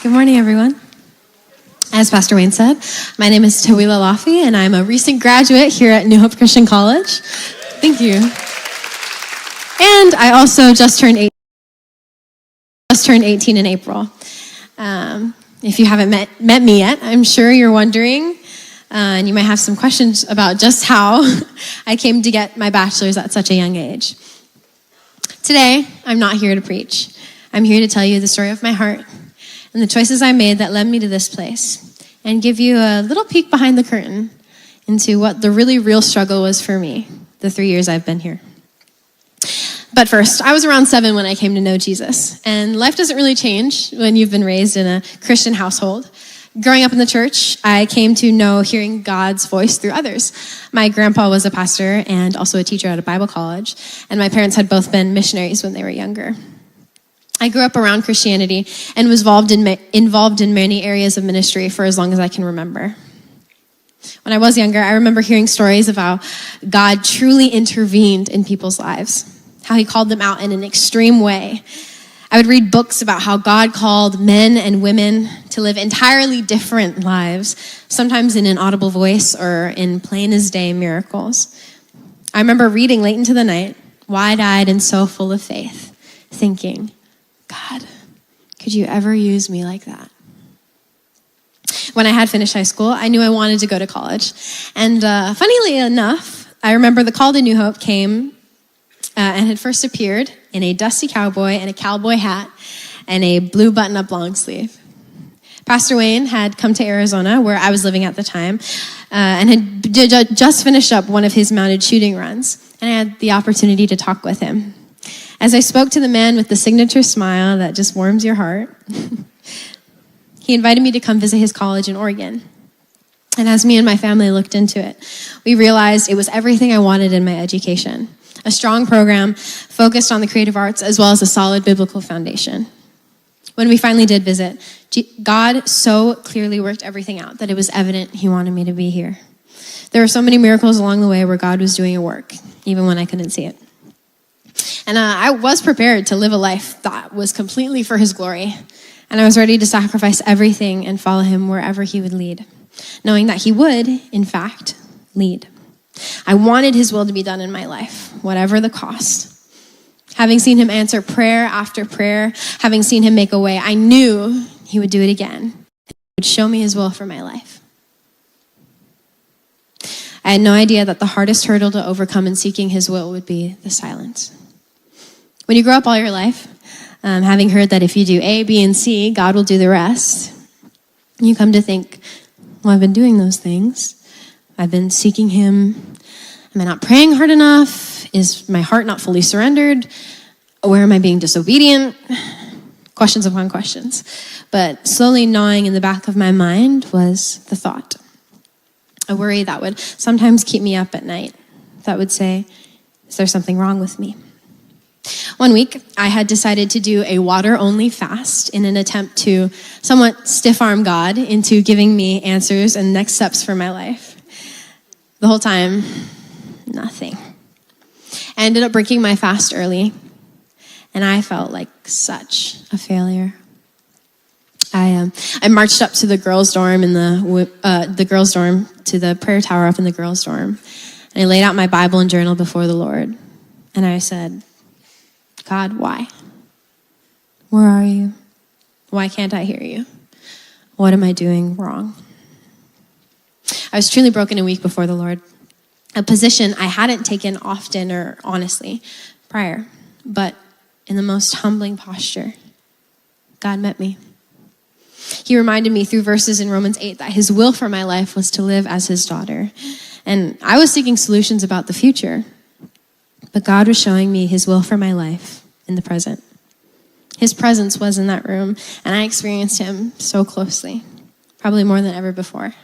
Good morning, everyone. As Pastor Wayne said, my name is Teuila, and I'm a recent graduate here at New Hope Christian College. Thank you. And I also just turned 18 in April. If you haven't met me yet, I'm sure you're wondering, and you might have some questions about just how I came to get my bachelor's at such a young age. Today, I'm not here to preach. I'm here to tell you the story of my heart and the choices I made that led me to this place, and give you a little peek behind the curtain into what the really real struggle was for me the 3 years I've been here. But first, I was around 7 when I came to know Jesus, and life doesn't really change when you've been raised in a Christian household. Growing up in the church, I came to know hearing God's voice through others. My grandpa was a pastor and also a teacher at a Bible college, and my parents had both been missionaries when they were younger. I grew up around Christianity and was involved in many areas of ministry for as long as I can remember. When I was younger, I remember hearing stories of how God truly intervened in people's lives, how he called them out in an extreme way. I would read books about how God called men and women to live entirely different lives, sometimes in an audible voice or in plain as day miracles. I remember reading late into the night, wide-eyed and so full of faith, thinking, God, could you ever use me like that? When I had finished high school, I knew I wanted to go to college. And funnily enough, I remember the call to New Hope came and had first appeared in a dusty cowboy and a cowboy hat and a blue button-up long sleeve. Pastor Wayne had come to Arizona, where I was living at the time, and had just finished up one of his mounted shooting runs. And I had the opportunity to talk with him. As I spoke to the man with the signature smile that just warms your heart, he invited me to come visit his college in Oregon. And as me and my family looked into it, we realized it was everything I wanted in my education. A strong program focused on the creative arts as well as a solid biblical foundation. When we finally did visit, God so clearly worked everything out that it was evident he wanted me to be here. There were so many miracles along the way where God was doing a work, even when I couldn't see it. And I was prepared to live a life that was completely for his glory. And I was ready to sacrifice everything and follow him wherever he would lead, knowing that he would, in fact, lead. I wanted his will to be done in my life, whatever the cost. Having seen him answer prayer after prayer, having seen him make a way, I knew he would do it again. He would show me his will for my life. I had no idea that the hardest hurdle to overcome in seeking his will would be the silence. When you grow up all your life, having heard that if you do A, B, and C, God will do the rest, you come to think, well, I've been doing those things. I've been seeking him. Am I not praying hard enough? Is my heart not fully surrendered? Where am I being disobedient? Questions upon questions. But slowly gnawing in the back of my mind was the thought. A worry that would sometimes keep me up at night. That would say, is there something wrong with me? One week, I had decided to do a water-only fast in an attempt to somewhat stiff-arm God into giving me answers and next steps for my life. The whole time, nothing. I ended up breaking my fast early, and I felt like such a failure. I marched up to the girls' dorm to the prayer tower up in the girls' dorm, and I laid out my Bible and journal before the Lord, and I said, God, why? Where are you? Why can't I hear you? What am I doing wrong? I was truly broken and weak before the Lord, a position I hadn't taken often or honestly prior, but in the most humbling posture, God met me. He reminded me through verses in Romans 8 that his will for my life was to live as his daughter, and I was seeking solutions about the future. But God was showing me his will for my life in the present. His presence was in that room, and I experienced him so closely, probably more than ever before.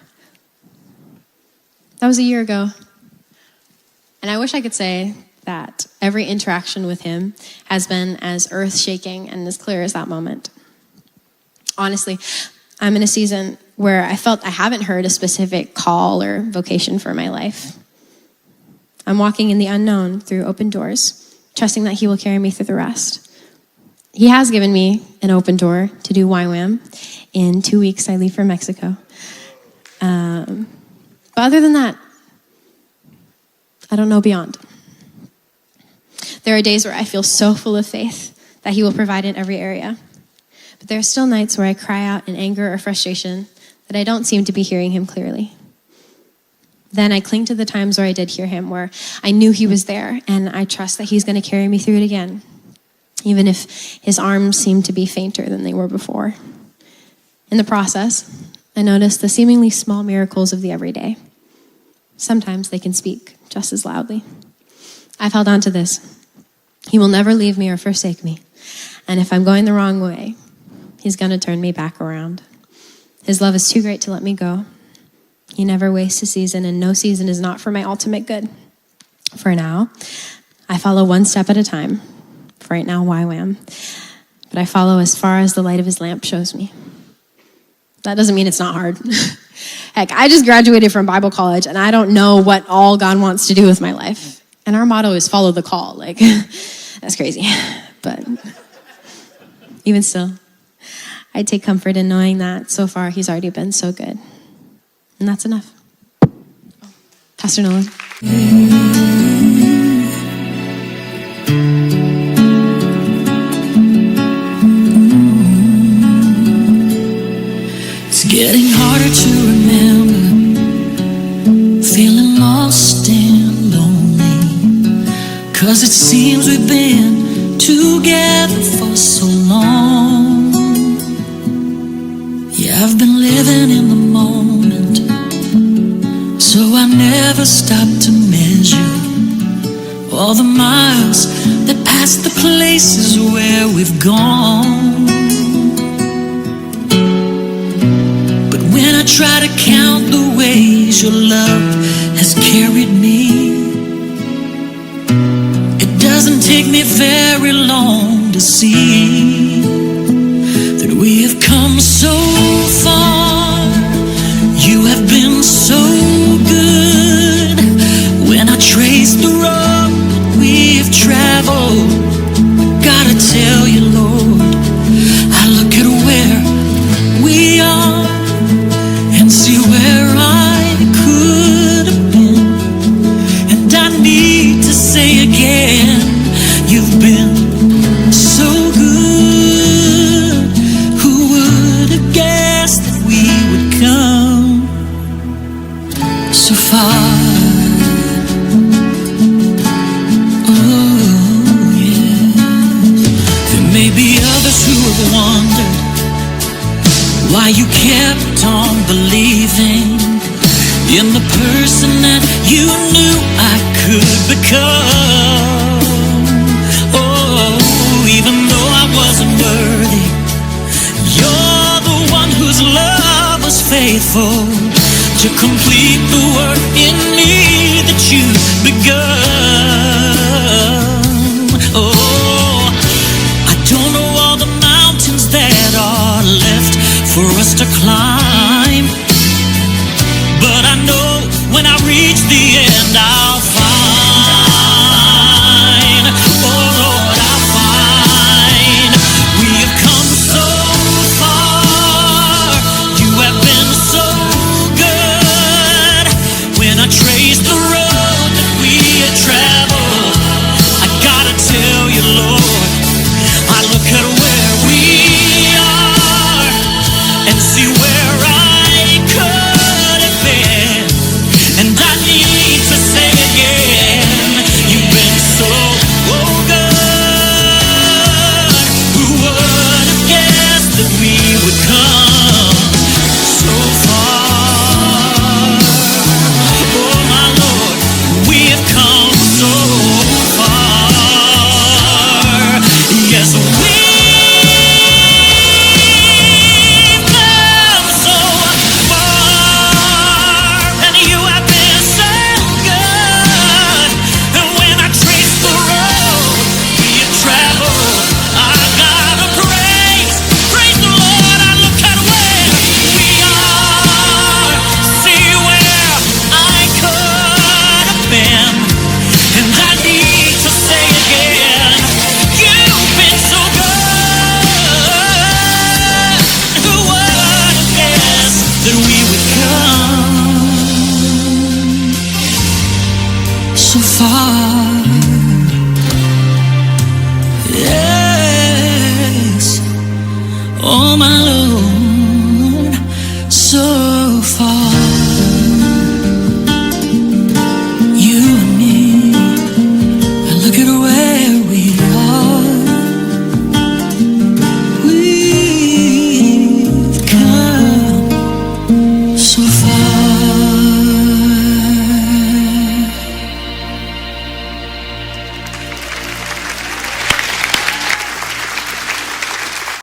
That was a year ago. And I wish I could say that every interaction with him has been as earth-shaking and as clear as that moment. Honestly, I'm in a season where I felt I haven't heard a specific call or vocation for my life. I'm walking in the unknown through open doors, trusting that he will carry me through the rest. He has given me an open door to do YWAM In 2 weeks, I leave for Mexico. But other than that, I don't know beyond. There are days where I feel so full of faith that he will provide in every area. But there are still nights where I cry out in anger or frustration that I don't seem to be hearing him clearly. Then I cling to the times where I did hear him, where I knew he was there, and I trust that he's going to carry me through it again, even if his arms seem to be fainter than they were before. In the process, I notice the seemingly small miracles of the everyday. Sometimes they can speak just as loudly. I've held on to this. He will never leave me or forsake me. And if I'm going the wrong way, he's going to turn me back around. His love is too great to let me go. He never wastes a season, and no season is not for my ultimate good. For now, I follow one step at a time. For right now, YWAM. But I follow as far as the light of his lamp shows me. That doesn't mean it's not hard. Heck, I just graduated from Bible college, and I don't know what all God wants to do with my life. And our motto is follow the call. Like, that's crazy. But even still, I take comfort in knowing that so far he's already been so good. And that's enough. Pastor Nolan. It's getting harder to remember, feeling lost and lonely, 'cause it seems we've been together for so long. Yeah, I've been living in the moment, so I never stop to measure all the miles that pass the places where we've gone. But when I try to count the ways your love has carried me, it doesn't take me very long to see that we have come so far. You have been so good. When I trace the road we've traveled, gotta tell you, Lord, I look at where we are and see where I could have been. And I need to say again, you've been so good. Who would have guessed that we would come so far? Wondered why you kept on believing in the person that you knew I could become. Oh, even though I wasn't worthy, you're the one whose love was faithful to complete the work in me that you begun. Oh, I don't know all the mountains that are left for us to climb, but I know when I reach the end I'll find, oh Lord, I'll find we have come so far. You have been so good. When I trace the road that we had traveled, I gotta tell you, Lord, I look at where we are and see where I could have been. And I need that we would come so far. Yes, all my